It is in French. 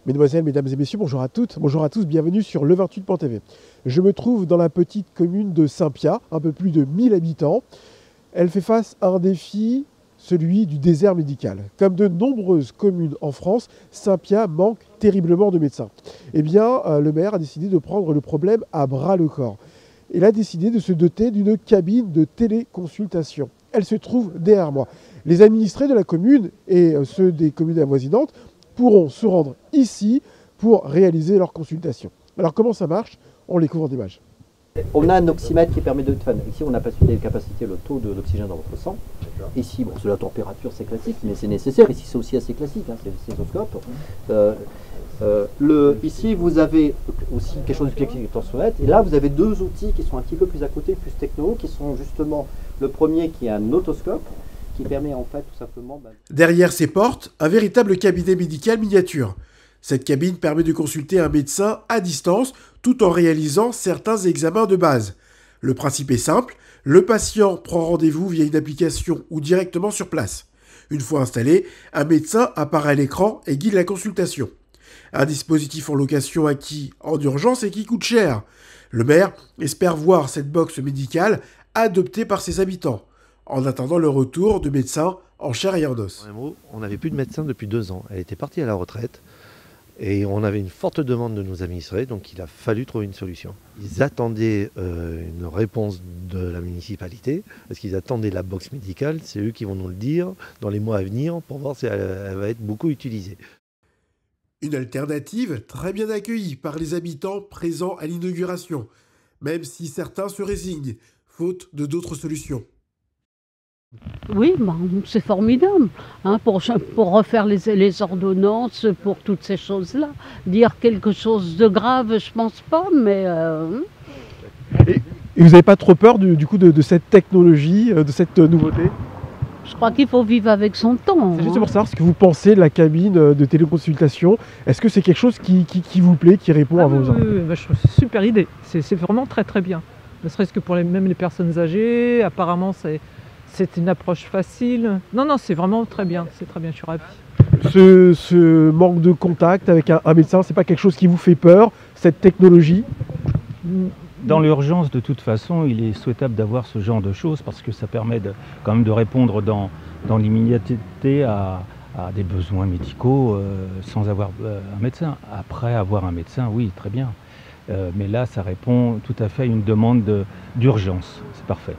Mesdemoiselles, mesdames et messieurs, bonjour à toutes, bonjour à tous, bienvenue sur le28.tv. Je me trouve dans la petite commune de Saint-Pia, un peu plus de 1000 habitants. Elle fait face à un défi, celui du désert médical. Comme de nombreuses communes en France, Saint-Pia manque terriblement de médecins. Eh bien, le maire a décidé de prendre le problème à bras-le-corps. Il a décidé de se doter d'une cabine de téléconsultation. Elle se trouve derrière moi. Les administrés de la commune et ceux des communes avoisinantes pourront se rendre ici pour réaliser leur consultation. Alors comment ça marche? On les couvre d'images. On a un oxymètre qui permet de... Enfin, ici, on a capacité le taux d'oxygène dans votre sang. Ici, bon, c'est la température, c'est classique, mais c'est nécessaire. Ici, c'est aussi assez classique, hein, c'est le stéthoscope. Ici, vous avez aussi quelque chose de tensiomètre. Et là, vous avez deux outils qui sont un petit peu plus à côté, plus techno, qui sont justement le premier qui est un otoscope, qui permet en fait tout simplement... Derrière ces portes, un véritable cabinet médical miniature. Cette cabine permet de consulter un médecin à distance tout en réalisant certains examens de base. Le principe est simple, le patient prend rendez-vous via une application ou directement sur place. Une fois installé, un médecin apparaît à l'écran et guide la consultation. Un dispositif en location acquis en urgence et qui coûte cher. Le maire espère voir cette box médicale adoptée par ses habitants, en attendant le retour de médecins en chair et en os. On n'avait plus de médecin depuis 2 ans. Elle était partie à la retraite et on avait une forte demande de nos administrés, donc il a fallu trouver une solution. Ils attendaient une réponse de la municipalité, parce qu'ils attendaient la box médicale. C'est eux qui vont nous le dire dans les mois à venir pour voir si elle va être beaucoup utilisée. Une alternative très bien accueillie par les habitants présents à l'inauguration, même si certains se résignent, faute de d'autres solutions. Oui, c'est formidable, hein, pour refaire les ordonnances, pour toutes ces choses-là. Dire quelque chose de grave, je pense pas, mais... Et vous n'avez pas trop peur du coup de cette technologie, de cette nouveauté? Je crois qu'il faut vivre avec son temps. C'est juste pour savoir ce que vous pensez de la cabine de téléconsultation. Est-ce que c'est quelque chose qui vous plaît, qui répond à vos envies? Oui, je trouve que c'est une super idée. C'est vraiment très très bien. Ne serait-ce que pour même les personnes âgées, apparemment c'est une approche facile. Non, c'est vraiment très bien, c'est très bien, je suis ravi. Ce manque de contact avec un médecin, c'est pas quelque chose qui vous fait peur, cette technologie? Dans l'urgence, de toute façon, il est souhaitable d'avoir ce genre de choses parce que ça permet quand même de répondre dans l'immédiateté à des besoins médicaux sans avoir un médecin. Après avoir un médecin, oui, très bien. Mais là, ça répond tout à fait à une demande d'urgence. C'est parfait.